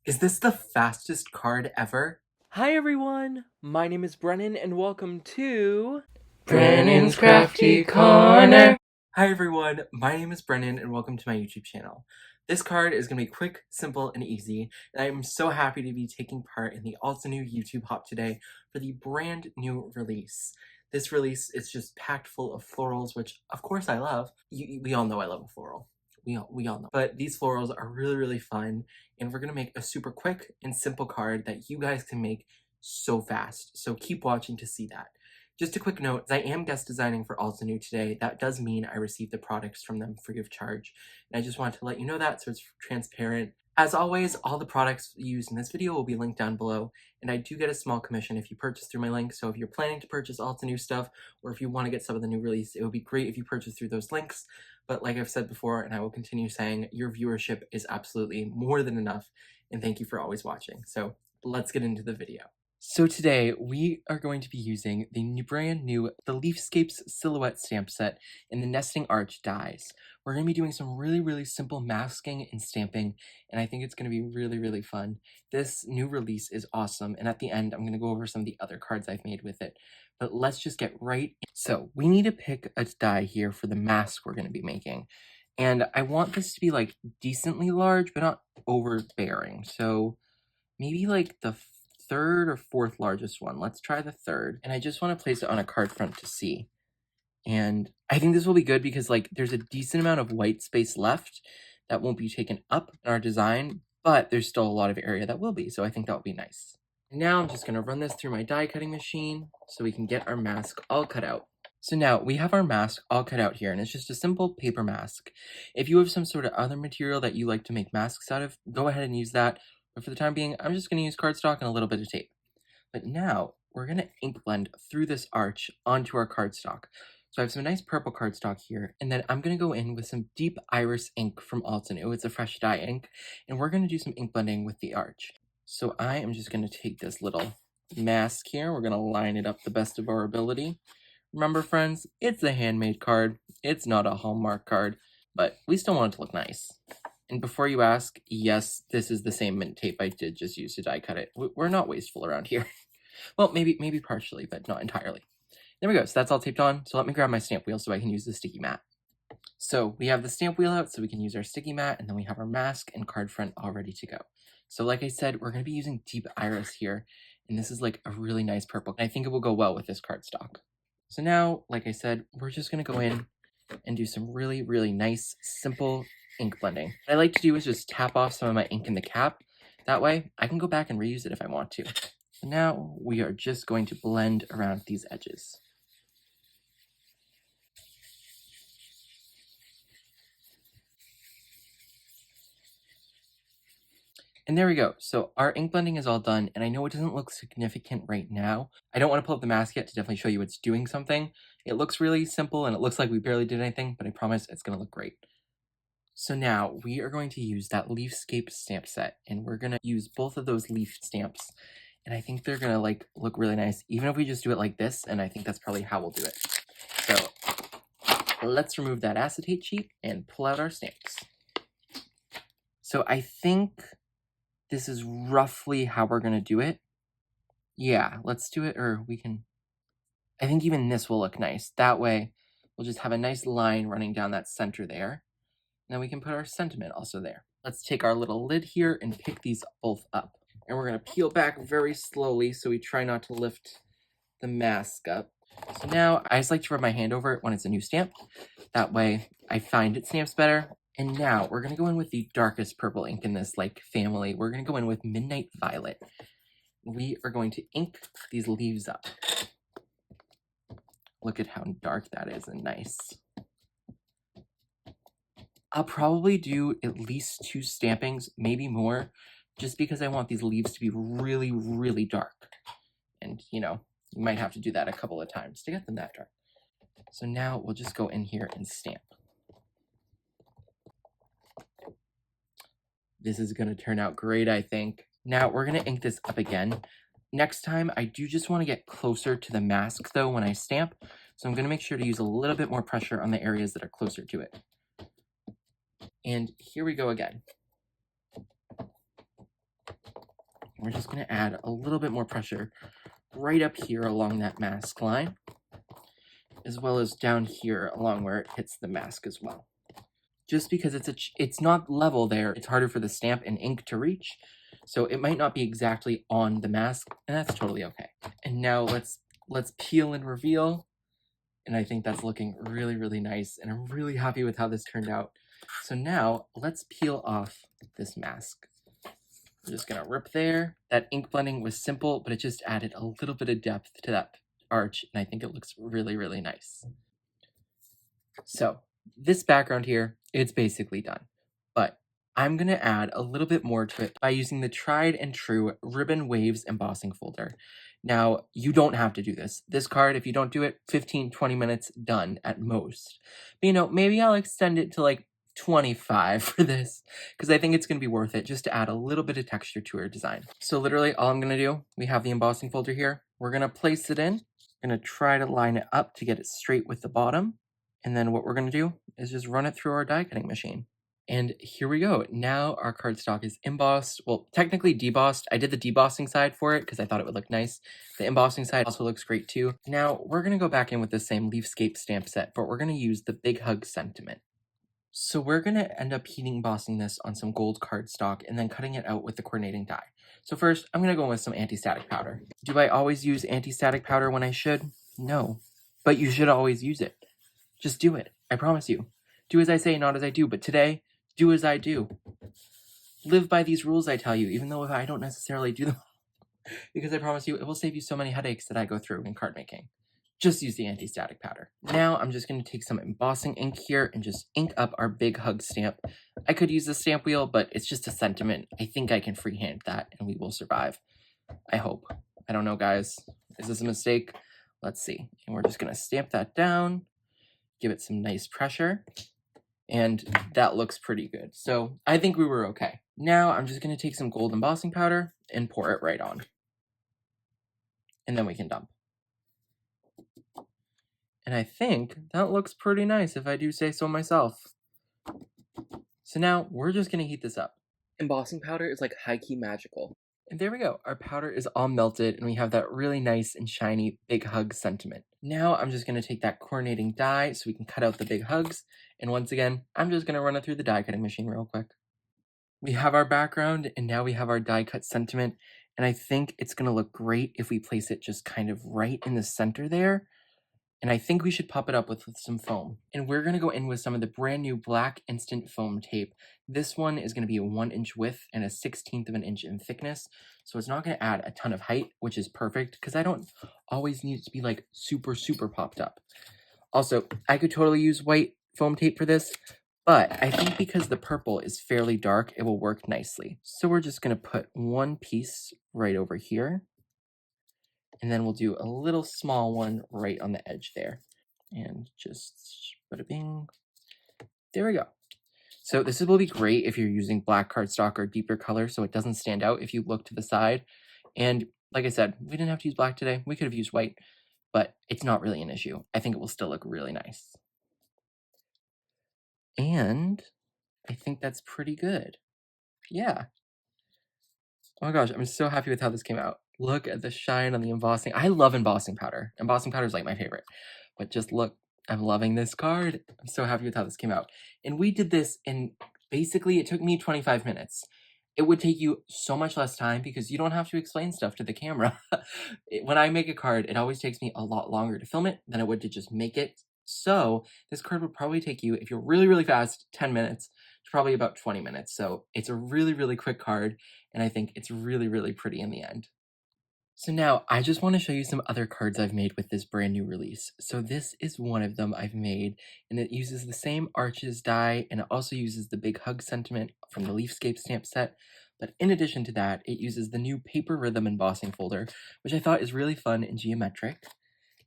Is this the fastest card ever? Hi everyone, my name is Brennan and welcome to Brennan's Crafty Corner. Hi everyone, my name is Brennan and welcome to my YouTube channel. This card is going to be quick, simple, and easy, and I am so happy to be taking part in the Altenew Video Hop today for the brand new release. This release is just packed full of florals, which of course I love. We all know I love a floral. We all know. But these florals are really fun, and we're going to make a super quick and simple card that you guys can make so fast. So keep watching to see that. Just a quick note, as I am guest designing for Altenew today, that does mean I receive the products from them free of charge. And I just wanted to let you know that so it's transparent. As always, all the products used in this video will be linked down below, and I do get a small commission if you purchase through my link, so if you're planning to purchase Altenew stuff, or if you want to get some of the new release, it would be great if you purchase through those links. But like I've said before, and I will continue saying, your viewership is absolutely more than enough, and thank you for always watching. So let's get into the video. So today we are going to be using the brand new Leafscape Silhouette Stamp Set in the Nesting Arch dies. We're going to be doing some really simple masking and stamping, and I think it's going to be really fun. This new release is awesome, and at the end I'm going to go over some of the other cards I've made with it. But let's just get right in. So we need to pick a die here for the mask we're going to be making. And I want this to be like decently large, but not overbearing. So maybe like the third or fourth largest one. Let's try the third. And I just want to place it on a card front to see. And I think this will be good because like there's a decent amount of white space left that won't be taken up in our design, but there's still a lot of area that will be. So I think that will be nice. Now I'm just going to run this through my die cutting machine so we can get our mask all cut out. So now we have our mask all cut out here, and it's just a simple paper mask. If you have some sort of other material that you like to make masks out of, go ahead and use that. But for the time being, I'm just going to use cardstock and a little bit of tape. But now we're going to ink blend through this arch onto our cardstock. So I have some nice purple cardstock here, and then I'm going to go in with some deep iris ink from Altenew. It's a fresh dye ink, and we're going to do some ink blending with the arch. So I am just going to take this little mask here. We're going to line it up the best of our ability. Remember, friends, it's a handmade card. It's not a Hallmark card, but we still want it to look nice. And before you ask, yes, this is the same mint tape I did just use to die cut it. We're not wasteful around here. Well, maybe partially, but not entirely. There we go. So that's all taped on. So let me grab my stamp wheel so I can use the sticky mat. So we have the stamp wheel out so we can use our sticky mat, and then we have our mask and card front all ready to go. So like I said, we're going to be using deep iris here, and this is like a really nice purple. I think it will go well with this cardstock. So now, like I said, we're just going to go in and do some really nice, simple ink blending. What I like to do is just tap off some of my ink in the cap. That way, I can go back and reuse it if I want to. So now, we are just going to blend around these edges. And there we go. So our ink blending is all done, and I know it doesn't look significant right now. I don't want to pull up the mask yet to definitely show you it's doing something. It looks really simple, and it looks like we barely did anything, but I promise it's going to look great. So now we are going to use that Leafscape stamp set, and we're going to use both of those leaf stamps, and I think they're going to like look really nice, even if we just do it like this, and I think that's probably how we'll do it. So let's remove that acetate sheet and pull out our stamps. So I think this is roughly how we're going to do it. Yeah, let's do it, or we can... I think even this will look nice. That way, we'll just have a nice line running down that center there. Now we can put our sentiment also there. Let's take our little lid here and pick these both up. And we're going to peel back very slowly so we try not to lift the mask up. So now I just like to rub my hand over it when it's a new stamp. That way I find it stamps better. And now we're going to go in with the darkest purple ink in this like family. We're going to go in with Midnight Violet. We are going to ink these leaves up. Look at how dark that is and nice. I'll probably do at least 2 stampings, maybe more, just because I want these leaves to be really dark. And, you know, you might have to do that a couple of times to get them that dark. So now we'll just go in here and stamp. This is going to turn out great, I think. Now we're going to ink this up again. Next time, I do just want to get closer to the mask, though, when I stamp. So I'm going to make sure to use a little bit more pressure on the areas that are closer to it. And here we go again. We're just going to add a little bit more pressure right up here along that mask line, as well as down here along where it hits the mask as well. Just because it's not level there, it's harder for the stamp and ink to reach, so it might not be exactly on the mask, and that's totally okay. And now let's peel and reveal, and I think that's looking really, really nice, and I'm really happy with how this turned out. So now let's peel off this mask. I'm just gonna rip there. That ink blending was simple, but it just added a little bit of depth to that arch, and I think it looks really, really nice. So this background here, it's basically done, but I'm gonna add a little bit more to it by using the tried and true Ribbon Waves embossing folder. Now, you don't have to do this. This card, if you don't do it, 15-20 minutes done at most. But, you know, maybe I'll extend it to like 25 for this, because I think it's going to be worth it just to add a little bit of texture to our design. So literally all I'm going to do, we have the embossing folder here. We're going to place it in. I'm going to try to line it up to get it straight with the bottom. And then what we're going to do is just run it through our die cutting machine. And here we go. Now our cardstock is embossed. Well, technically debossed. I did the debossing side for it because I thought it would look nice. The embossing side also looks great too. Now we're going to go back in with the same Leafscape stamp set, but we're going to use the Big Hug sentiment. So we're going to end up heat embossing this on some gold cardstock and then cutting it out with the coordinating die. So first, I'm going to go in with some anti-static powder. Do I always use anti-static powder when I should? No, but you should always use it. Just do it. I promise you. Do as I say, not as I do. But today, do as I do. Live by these rules I tell you, even though I don't necessarily do them. Because I promise you, it will save you so many headaches that I go through in card making. Just use the anti-static powder. Now I'm just going to take some embossing ink here and just ink up our Big Hug stamp. I could use the stamp wheel, but it's just a sentiment. I think I can freehand that and we will survive. I hope. I don't know, guys. Is this a mistake? Let's see. And we're just going to stamp that down. Give it some nice pressure, and that looks pretty good. So I think we were okay. Now I'm just going to take some gold embossing powder and pour it right on. And then we can dump. And I think that looks pretty nice if I do say so myself. So now we're just going to heat this up. Embossing powder is like high-key magical. And there we go. Our powder is all melted and we have that really nice and shiny Big Hug sentiment. Now I'm just going to take that coordinating die so we can cut out the big hugs. And once again, I'm just going to run it through the die cutting machine real quick. We have our background and now we have our die cut sentiment. And I think it's going to look great if we place it just kind of right in the center there. And I think we should pop it up with some foam. And we're going to go in with some of the brand new black instant foam tape. This one is going to be a 1-inch width and a 1/16 of an inch in thickness. So it's not going to add a ton of height, which is perfect because I don't always need it to be like super, super popped up. Also, I could totally use white foam tape for this, but I think because the purple is fairly dark, it will work nicely. So we're just going to put one piece right over here. And then we'll do a little small one right on the edge there. And just bada bing. There we go. So this will be great if you're using black cardstock or deeper color so it doesn't stand out if you look to the side. And like I said, we didn't have to use black today. We could have used white, but it's not really an issue. I think it will still look really nice. And I think that's pretty good. Yeah. Oh my gosh, I'm so happy with how this came out. Look at the shine on the embossing. I love embossing powder. Embossing powder is like my favorite. But just look, I'm loving this card. I'm so happy with how this came out. And we did this in, basically, it took me 25 minutes. It would take you so much less time because you don't have to explain stuff to the camera. When I make a card, it always takes me a lot longer to film it than it would to just make it. So this card would probably take you, if you're really, really fast, 10 minutes to probably about 20 minutes. So it's a really, really quick card. And I think it's really, really pretty in the end. So now I just want to show you some other cards I've made with this brand new release. So this is one of them I've made, and it uses the same arches die, and it also uses the Big Hug sentiment from the Leafscape stamp set. But in addition to that, it uses the new Paper Rhythm embossing folder, which I thought is really fun and geometric,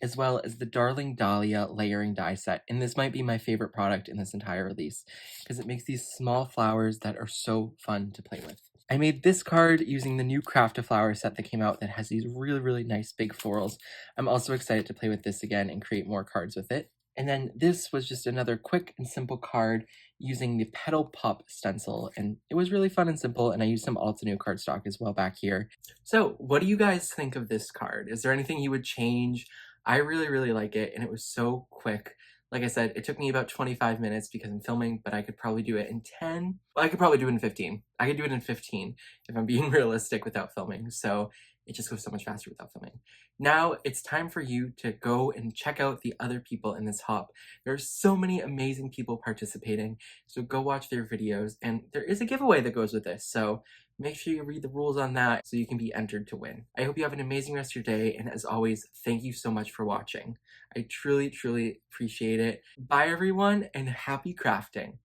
as well as the Darling Dahlia layering die set. And this might be my favorite product in this entire release, because it makes these small flowers that are so fun to play with. I made this card using the new Craft a Flower set that came out that has these really, really nice big florals. I'm also excited to play with this again and create more cards with it. And then this was just another quick and simple card using the Petal Pop Stencil, and it was really fun and simple, and I used some Altenew cardstock as well back here. So what do you guys think of this card? Is there anything you would change? I really like it, and it was so quick. Like I said, it took me about 25 minutes because I'm filming, but I could probably do it in 10. Well, I could probably do it in 15. I could do it in 15 if I'm being realistic without filming. So it just goes so much faster without filming. Now it's time for you to go and check out the other people in this hop. There are so many amazing people participating, so go watch their videos, and there is a giveaway that goes with this, so make sure you read the rules on that so you can be entered to win. I hope you have an amazing rest of your day, and as always, thank you so much for watching. I truly appreciate it. Bye everyone, and happy crafting!